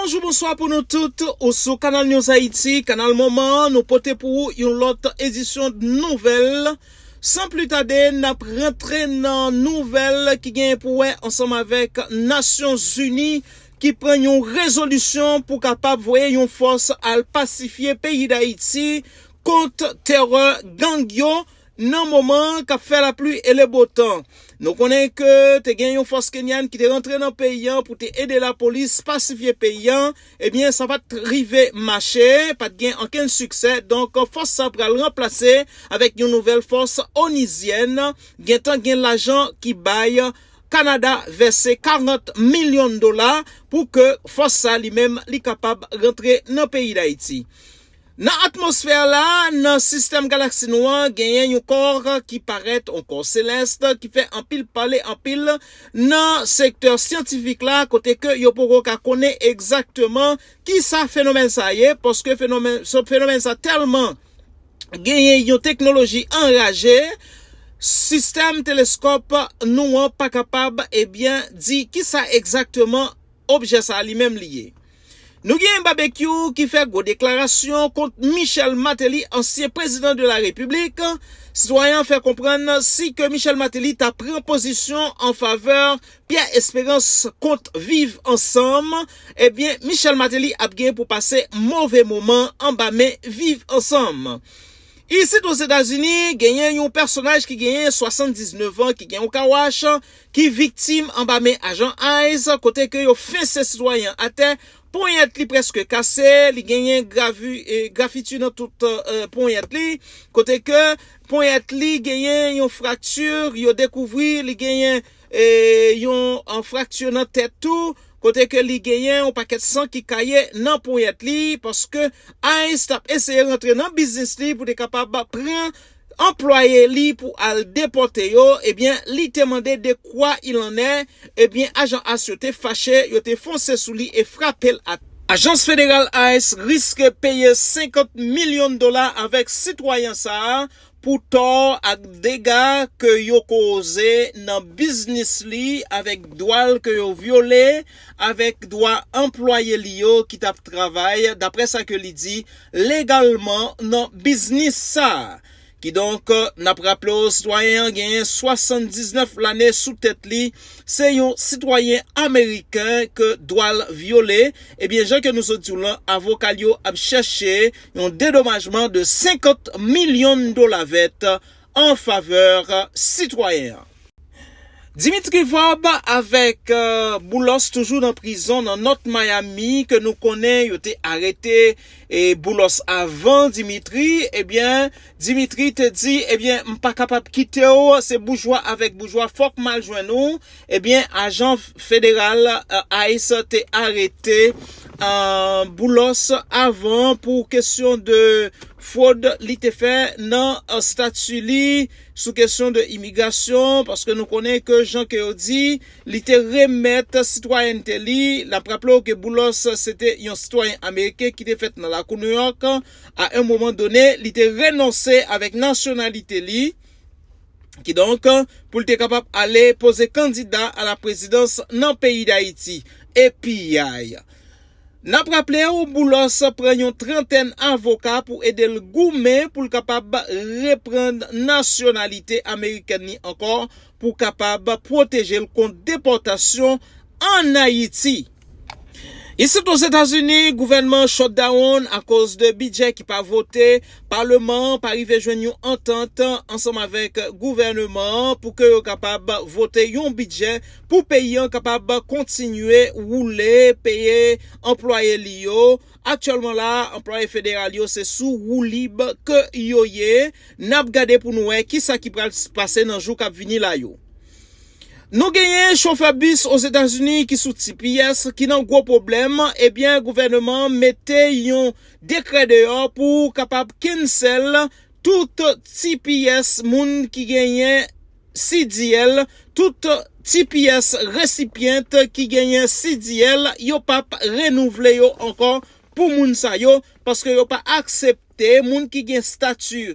Bonjour, bonsoir pour nous toutes au sous Canal News Haïti, Canal Moment, nous portons pour vous une autre édition de nouvelles. Sans plus tarder, nous rentrons dans nouvelles qui gagne pour ensemble avec Nations Unies qui prend une résolution pour capable voyer une force à pacifier pays d'Haïti contre terreur gang yo dans moment qu'a fait la pluie et le beau temps. Nous connaissons que tu gagné une force kenyane qui est rentrée dans le pays pour aider la police pacifier le pays. Eh bien, ça va arriver marcher, pas de gain aucun succès. Donc, force ça va le remplacer avec une nouvelle force onisienne. Gain l'argent qui baille. Canada versé 40 millions de dollars pour que force ça lui-même li capable rentrer dans le pays d'Haïti. Dans l'atmosphère là, dans le système galaxie noir, il y a un corps qui paraît un corps céleste, qui fait un pile parler en pile dans le secteur scientifique là, côté que yo pourra connaître exactement qui ça phénomène ça y est, parce que ce phénomène ça tellement gagné une technologie enragée, système télescope nous pas capable et bien dit qui ça exactement objet ça lui-même lié. Nous avons un barbecue qui fait une déclaration contre Michel Martelly, ancien président de la République. Citoyen fait comprendre si que Michel Martelly a pris position en faveur Pierre Espérance contre Vivre Ensemble. Eh bien, Michel Martelly a gagné pour passer mauvais moment en bas mais Vivre Ensemble. Ici aux États-Unis, il y a un personnage qui gagne 79 ans, qui gagne un kawash, qui victime en bas mais agent Eyes, côté que yo fait ses citoyens à terre. Poignette li presque cassé, li genyen graffiti dans toute poignette li, côté que poignette li genyen yon fracture, yo découvri li genyen yon fracture dans tête tout, côté que li genyen un paquet de sang qui caillait dans poignette li parce que Ice t'a essayé rentrer dans business li pour être capable prendre employé li pour al déporter yo, eh bien, li te demandé de quoi il en est, eh bien, agent AS yo te fâché, yo te foncé sous li et frappé à Agence fédérale AS risque payer 50 millions de dollars avec citoyen ça pour tort ak dégâts que yo causé dans business li avec droit que yo violé avec droit employé li yo qui t'a travail d'après ça que li dit légalement dans business ça. Qui donc n'a rappelé aux citoyens gagne 79 l'année sous tête li, c'est un citoyen américain que doit violer. Eh bien, Jean que nous sommes là, avocat yo a cherché un dédommagement de 50 millions de dollars en faveur citoyen. Dimitri Vob avec Boulos toujours en prison dans notre Miami que nous connaissons, il a été arrêté et Boulos avant Dimitri, eh bien Dimitri te dit eh bien pas capable quitter c'est bourgeois avec bourgeois faut que mal joindre nous, eh bien agent fédéral ICE t'est arrêté Boulos avant pour question de fraude li te fait dans statut li sous question de immigration parce que nous connaissons que Jean que dit li te remettre citoyenneté li la rappelons que Boulos c'était un citoyen américain qui était fait dans la cour New York à un moment donné il était renoncé avec nationalité li qui donc pour être capable aller poser candidat à la présidence dans le pays d'Haïti et puis n'a rappelé au Boulos prend une trentaine d'avocats pour aider le gouvernement pour capable reprendre nationalité américaine encore pour capable protéger le contre déportation en Haïti. Ici aux États-Unis, gouvernement shutdown à cause de budget qui pas voté, parlement pas arrivé joindre une entente ensemble avec gouvernement pour que yo capable voter un budget pour pays capable continuer rouler payer employé lio. Actuellement là, employé fédéral yo c'est sous roue libre que yo yé, n'a regardé pour nous qui ça qui va se passer dans jour qui venir là yo. Nous gagnons chauffeur bus aux États-Unis qui sous TPS qui n'a gros problème, eh bien gouvernement mettait un décret dehors pour capable cancel tout TPS moun qui gagne CDL, tout TPS récipiente qui gagne CDL, yo pas renouveler yo encore pour moun sa yo parce que yo pas accepté moun qui gagne statut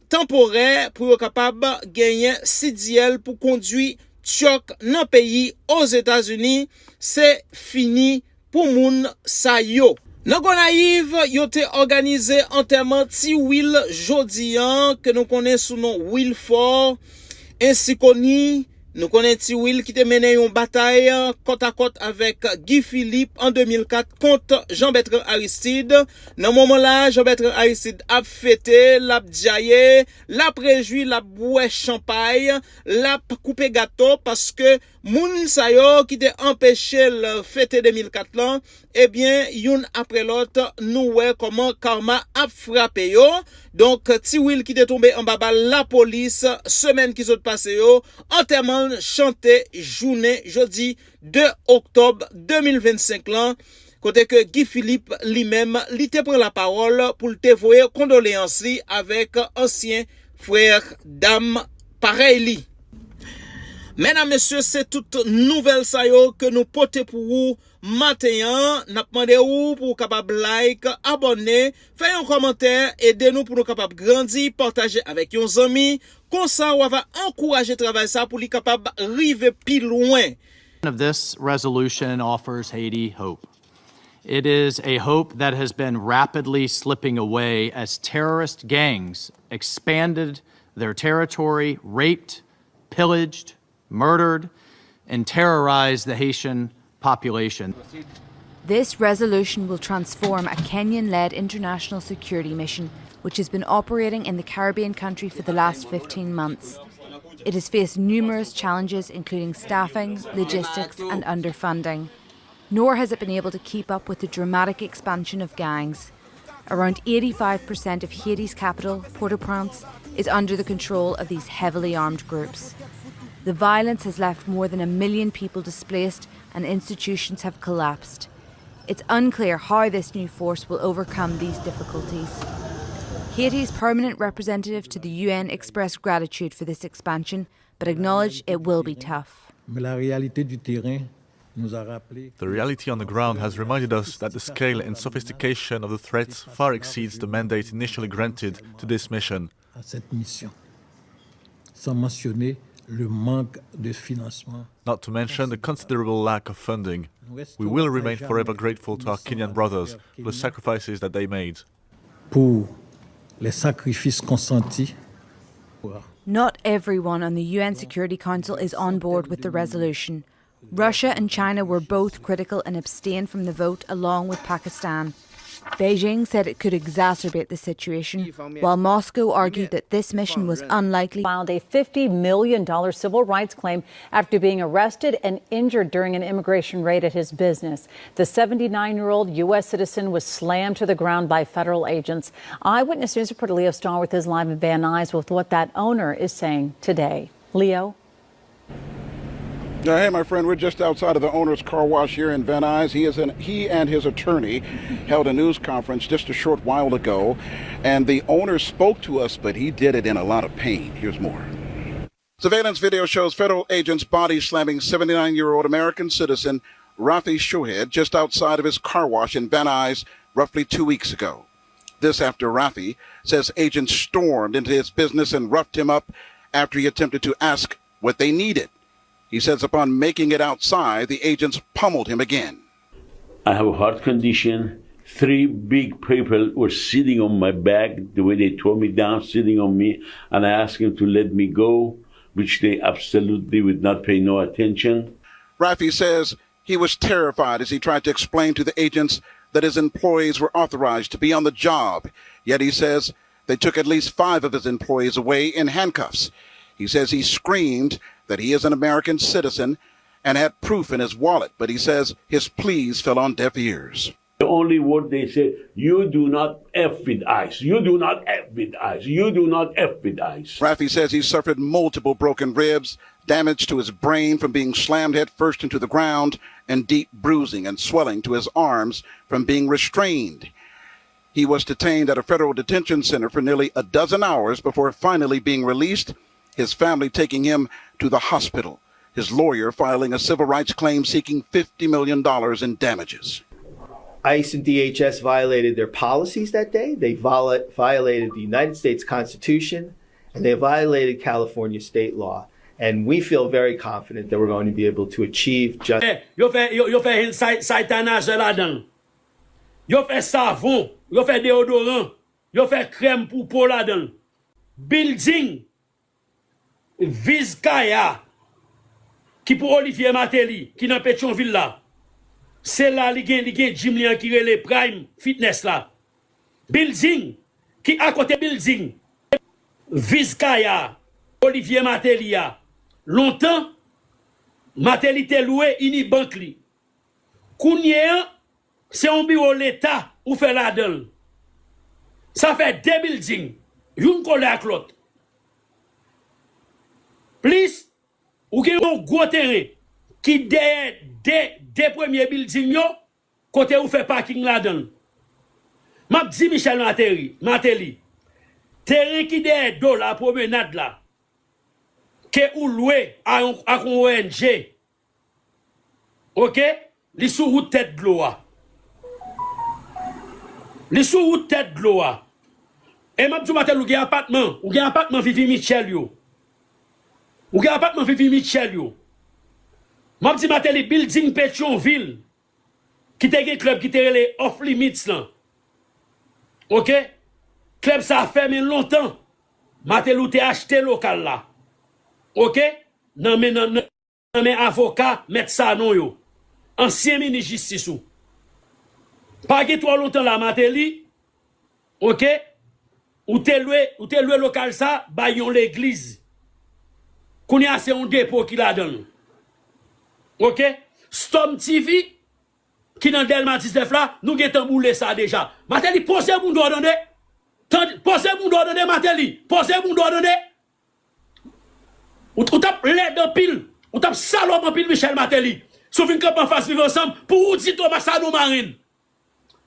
temporaire pour yo capable gagner CDL pour conduire choc dans pays aux États-Unis, c'est fini pou moun sa yo. Nan Gonaïve, yo te organize enterrement ti Will jodi an, que nous connaît sous nom Wilford, ainsi koni. Nous connaissons ti Will qui te mené une bataille côte à côte avec Guy Philippe en 2004 contre Jean-Bertrand Aristide. Dans ce moment-là, Jean-Bertrand Aristide a fêté, l'a diaye, l'a préjoui, l'a boué champagne, l'a coupé gâteau parce que moun sa yo qui te empêché le fêter 2004 là, eh bien, youn après l'autre, nous ouais comment karma a frappé yo. Donc, ti Will qui te tombé en baba la police, semaine qui s'est passé yo, enterrement chanté journée jeudi 2 octobre 2025 là, côté que Guy Philippe lui-même li te prend la parole pour te voyer condoléances li avec ancien frère dame pareil li. Mesdames, messieurs, c'est toute nouvelle ça yo que nous portons pour vous matin. N'a demandé ou pour capable like, abonner, faire un commentaire, aidez-nous pour nous capable grandir, partager avec vos amis. Comme ça, on va encourager travail ça pour les capable arriver plus loin. Of this resolution offers Haiti hope. It is a hope that has been rapidly slipping away as terrorist gangs expanded their territory, raped, pillaged, murdered, and terrorized the Haitian population. This resolution will transform a Kenyan-led international security mission which has been operating in the Caribbean country for the last 15 months. It has faced numerous challenges including staffing, logistics and underfunding. Nor has it been able to keep up with the dramatic expansion of gangs. Around 85% of Haiti's capital, Port-au-Prince, is under the control of these heavily armed groups. The violence has left more than 1 million people displaced and institutions have collapsed. It's unclear how this new force will overcome these difficulties. Haiti's permanent representative to the UN expressed gratitude for this expansion, but acknowledged it will be tough. The reality on the ground has reminded us that the scale and sophistication of the threats far exceeds the mandate initially granted to this mission. Not to mention the considerable lack of funding. We will remain forever grateful to our Kenyan brothers for the sacrifices that they made. Not everyone on the UN Security Council is on board with the resolution. Russia and China were both critical and abstained from the vote along with Pakistan. Beijing said it could exacerbate the situation, while Moscow argued that this mission was unlikely. Filed a $50 million civil rights claim after being arrested and injured during an immigration raid at his business. The 79-year-old U.S. citizen was slammed to the ground by federal agents. Eyewitness News reporter Leo Starr with us live in Van Nuys with what that owner is saying today. Leo? Hey, my friend, we're just outside of the owner's car wash here in Van Nuys. He and his attorney held a news conference just a short while ago, and the owner spoke to us, but he did it in a lot of pain. Here's more. Surveillance video shows federal agents body slamming 79-year-old American citizen Rafi Shohed just outside of his car wash in Van Nuys roughly 2 weeks ago. This after Rafi says agents stormed into his business and roughed him up after he attempted to ask what they needed. He says upon making it outside, the agents pummeled him again. I have a heart condition. 3 big people were sitting on my back, the way they tore me down, sitting on me, and I asked them to let me go, which they absolutely would not pay no attention. Rafi says he was terrified as he tried to explain to the agents that his employees were authorized to be on the job. Yet he says they took at least 5 of his employees away in handcuffs. He says he screamed that he is an American citizen and had proof in his wallet, but he says his pleas fell on deaf ears. The only word they say, you do not F with ICE. You do not F with ICE. You do not F with ICE. Rafi says he suffered multiple broken ribs, damage to his brain from being slammed head first into the ground, and deep bruising and swelling to his arms from being restrained. He was detained at a federal detention center for nearly a dozen hours before finally being released, his family taking him to the hospital, his lawyer filing a civil rights claim seeking $50 million in damages. ICE and DHS violated their policies that day. They violated the United States Constitution, and they violated California state law. And we feel very confident that we're going to be able to achieve just. Yo fait saitanage là-dedans. Yo fait savon, yo fait déodorant, yo fait crème pour peau là-dedans. Building Vizcaya qui pour Olivier Martelly qui dans Pétionville là. C'est là li gen gym li qui relè Prime Fitness là. Building qui à côté building Vizcaya Olivier Martelly a longtemps Martelly te loué Unibank li. Kounye c'est un bureau l'état ou fait la dedans. Ça fait 2 buildings, une collé avec l'autre. Plus ou gen un gros terrain qui des premiers buildings yo côté ou fait parking là dedans. M'a dit Michel Martelly terrain qui des do la promenade là que ou loué à un ONG. OK? Li sous route tête de l'eau. Li sous route tête de l'eau. Et m'a dit Martelly ou gen appartement Vivi Michel yo. Ou gen appartement Vivi Michel yo. M'a dit Martelly building Pétionville qui te gen club qui te relé off limits là. OK? Club ça a fermé longtemps. Martelly te acheté local là. OK? Non mais avocat mettre ça non yo. Ancien ministre justice ou. Pas que trop longtemps là Martelly. OK? Ou te loué local ça ba yon l'église. Kounya c'est un dépôt qui la donne. OK? Storm TV qui dans Delma 19 là, nous avons boulé ça déjà. Martelly, posez mon doigt donné. Posez mon doigt donné, Martelly. Posez mon doigt donné. Ou tape l'aide en pile. Ou tape salope en pile, Michel Martelly. Sauf une camp en face vivre ensemble pour vous dire Thomas Sano Marine.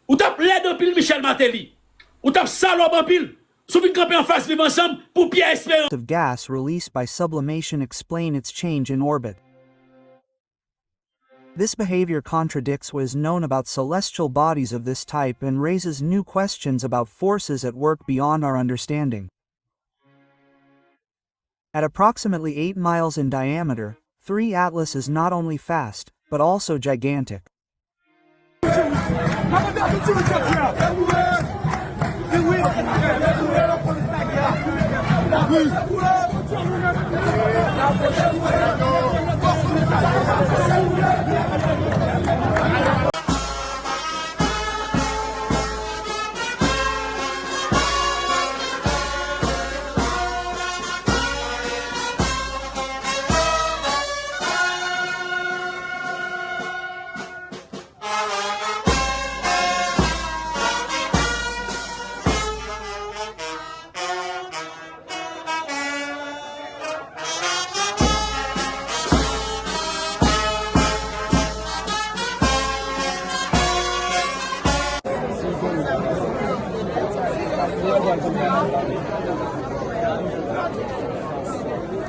Ou tape l'aide en pile, Michel Martelly. Ou tape salope en pile. Sauf une camp en face vivre ensemble pour Pierre Espérance. Of gas released by sublimation explain its change in orbit. This behavior contradicts what is known about celestial bodies of this type and raises new questions about forces at work beyond our understanding. At approximately 8 miles in diameter, 3 Atlas is not only fast, but also gigantic.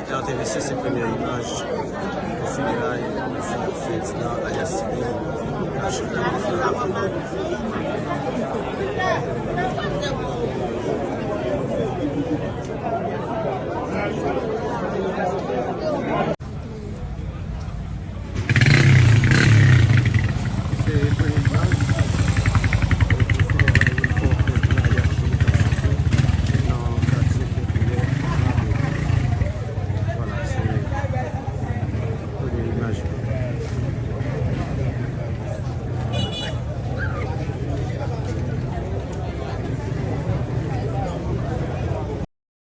RTVC, c'est première image. Funérailles, fête dans la Yacine, la